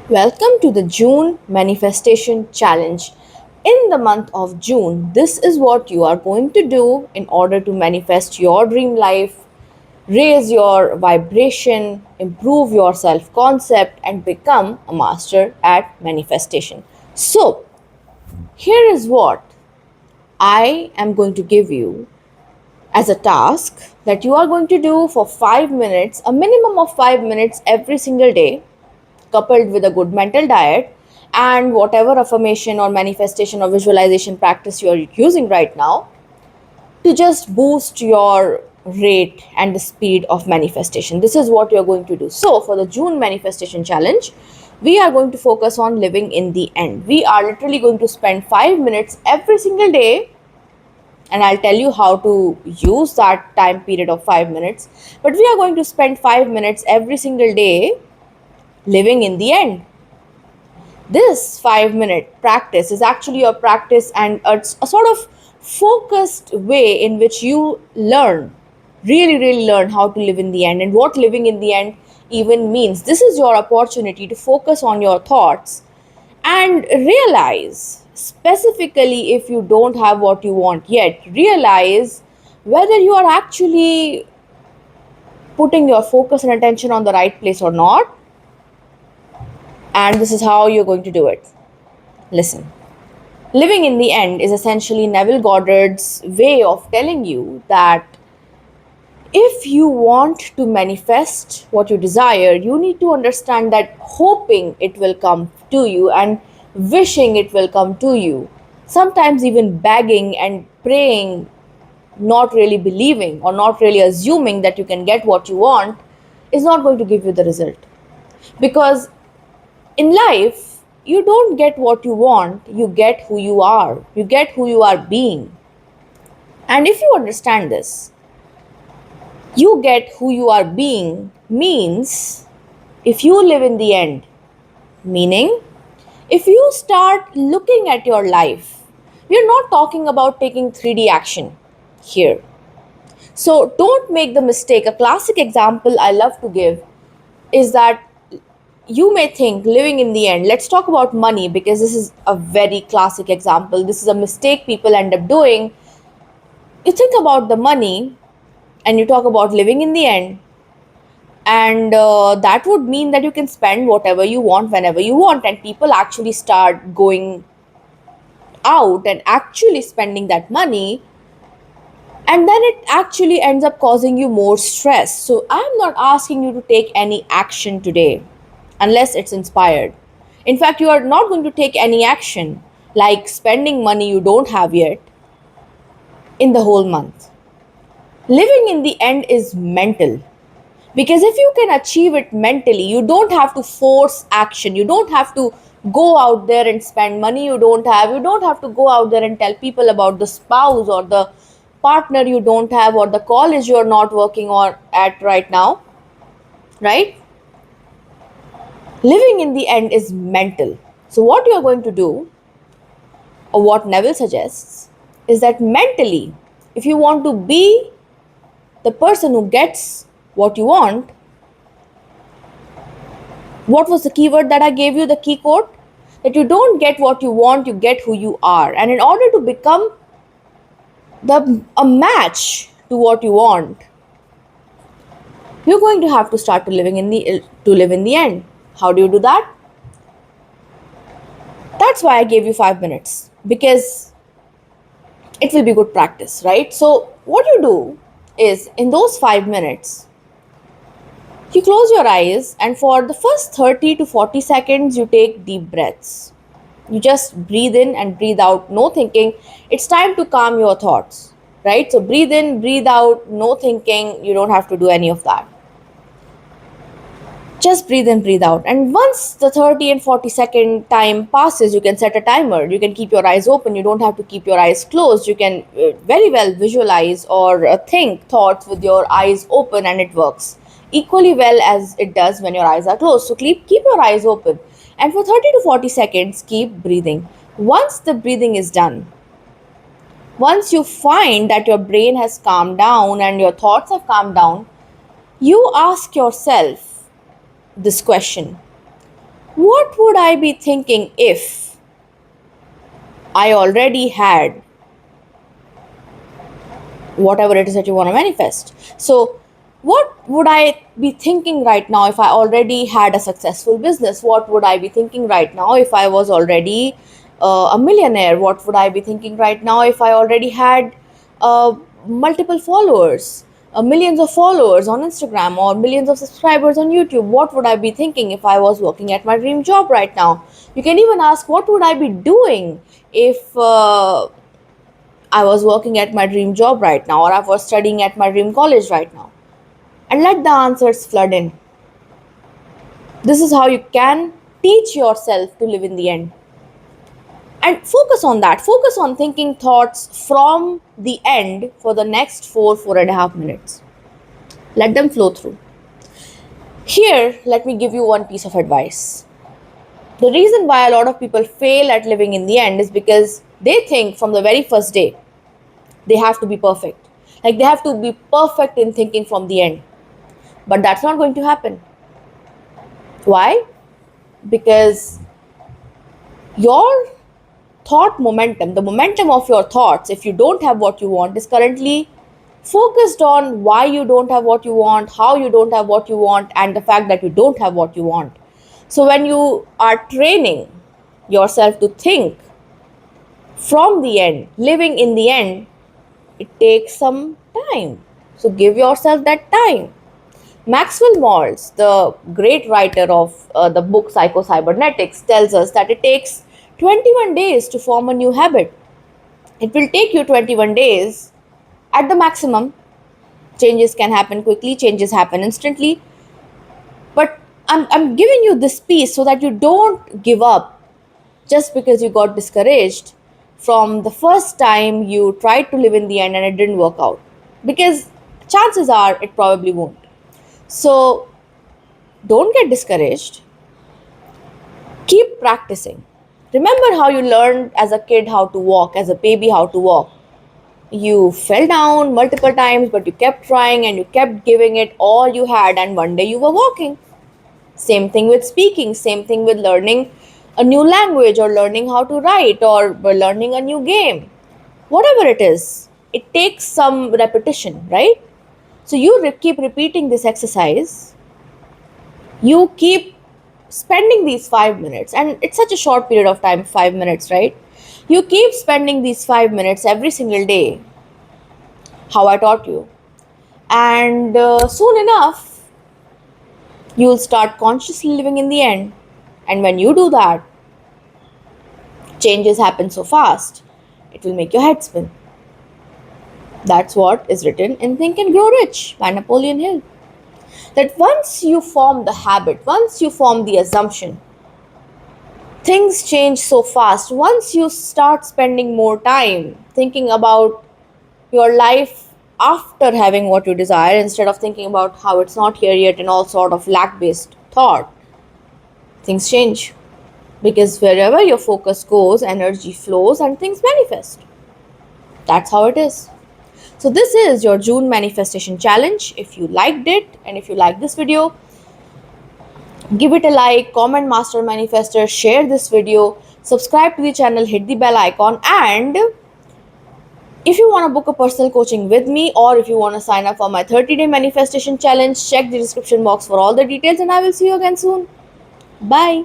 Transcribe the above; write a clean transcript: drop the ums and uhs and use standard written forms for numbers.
Welcome to the June Manifestation Challenge. In the month of June, this is what you are going to do in order to manifest your dream life, raise your vibration, improve your self concept, and become a master at manifestation. So, here is what I am going to give you as a task that you are going to do for 5 minutes, a minimum of 5 minutes every single day, coupled with a good mental diet and whatever affirmation or manifestation or visualization practice you are using right now to just boost your rate and the speed of manifestation. This is what you're going to do. So, for the June manifestation challenge, we are going to focus on living in the end. We are literally going to spend 5 minutes every single day, and I'll tell you how to use that time period of 5 minutes. But we are going to spend 5 minutes every single day living in the end. This 5 minute practice is actually a practice and a sort of focused way in which you learn, really learn how to live in the end and what living in the end even means. This is your opportunity to focus on your thoughts and realize, specifically if you don't have what you want yet, realize whether you are actually putting your focus and attention on the right place or not. And this is how you're going to do it. Listen. Living in the end is essentially Neville Goddard's way of telling you that if you want to manifest what you desire, you need to understand that hoping it will come to you and wishing it will come to you, sometimes even begging and praying, not really believing or not really assuming that you can get what you want, is not going to give you the result. Because in life, you don't get what you want, you get who you are. You get who you are being. And if you understand this, you get who you are being means if you live in the end, meaning if you start looking at your life, we're not talking about taking 3D action here. So don't make the mistake. A classic example I love to give is that you may think living in the end, let's talk about money because this is a very classic example. This is a mistake people end up doing. You think about the money and you talk about living in the end, and that would mean that you can spend whatever you want whenever you want, and people actually start going out and actually spending that money, and then it actually ends up causing you more stress. So I'm not asking you to take any action today unless it's inspired. In fact, you are not going to take any action like spending money you don't have yet in the whole month. Living in the end is mental. Because if you can achieve it mentally, you don't have to force action. You don't have to go out there and spend money you don't have. You don't have to go out there and tell people about the spouse or the partner you don't have or the college you're not working on at right now, right? Living in the end is mental. So, what you're going to do, or what Neville suggests, is that mentally, if you want to be the person who gets what you want, what was the keyword that I gave you, the key quote? That you don't get what you want, you get who you are. And in order to become a match to what you want, you're going to have to start to live in the end. How do you do that? That's why I gave you 5 minutes, because it will be good practice, right? So what you do is in those 5 minutes, you close your eyes, and for the first 30 to 40 seconds, you take deep breaths. You just breathe in and breathe out, no thinking. It's time to calm your thoughts, right? So breathe in, breathe out, no thinking. You don't have to do any of that. Just breathe in, breathe out. And once the 30 and 40-second time passes, you can set a timer. You can keep your eyes open. You don't have to keep your eyes closed. You can very well visualize or think thoughts with your eyes open, and it works equally well as it does when your eyes are closed. So keep your eyes open. And for 30 to 40 seconds, keep breathing. Once the breathing is done, once you find that your brain has calmed down and your thoughts have calmed down, you ask yourself this question: What would I be thinking if I already had whatever it is that you want to manifest? So, what would I be thinking right now if I already had a successful business? What would I be thinking right now if I was already a millionaire? What would I be thinking right now if I already had multiple followers, millions of followers on Instagram, or millions of subscribers on YouTube? What would I be thinking if I was working at my dream job right now? You can even ask, what would I be doing if I was working at my dream job right now, or I was studying at my dream college right now? And let the answers flood in. This is how you can teach yourself to live in the end. And focus on that. Focus on thinking thoughts from the end for the next 4.5 minutes. Let them flow through. Here, let me give you one piece of advice. The reason why a lot of people fail at living in the end is because they think from the very first day they have to be perfect. Like they have to be perfect in thinking from the end. But that's not going to happen. Why? Because your thought momentum, the momentum of your thoughts, if you don't have what you want, is currently focused on why you don't have what you want, how you don't have what you want, and the fact that you don't have what you want. So, when you are training yourself to think from the end, living in the end, it takes some time. So, give yourself that time. Maxwell Maltz, the great writer of the book Psycho Cybernetics, tells us that it takes 21 days to form a new habit. It will take you 21 days at the maximum. Changes can happen quickly, changes happen instantly. But I'm giving you this piece so that you don't give up just because you got discouraged from the first time you tried to live in the end and it didn't work out. Because chances are it probably won't. So don't get discouraged. Keep practicing. Remember how you learned as a kid how to walk, as a baby how to walk. You fell down multiple times, but you kept trying and you kept giving it all you had, and one day you were walking. Same thing with speaking, same thing with learning a new language, or learning how to write, or learning a new game. Whatever it is, it takes some repetition, right? So you keep repeating this exercise, you keep spending these 5 minutes, and it's such a short period of time, 5 minutes, right? You keep spending these 5 minutes every single day, how I taught you, and soon enough, you'll start consciously living in the end. And when you do that, changes happen so fast, it will make your head spin. That's what is written in Think and Grow Rich by Napoleon Hill. That once you form the habit, once you form the assumption, things change so fast. Once you start spending more time thinking about your life after having what you desire instead of thinking about how it's not here yet and all sort of lack based thought, things change. Because wherever your focus goes, energy flows and things manifest. That's how it is. So, this is your June manifestation challenge. If you liked it and if you like this video, give it a like, comment Master Manifester, share this video, subscribe to the channel, hit the bell icon, and if you want to book a personal coaching with me, or if you want to sign up for my 30-day manifestation challenge, check the description box for all the details, and I will see you again soon. Bye.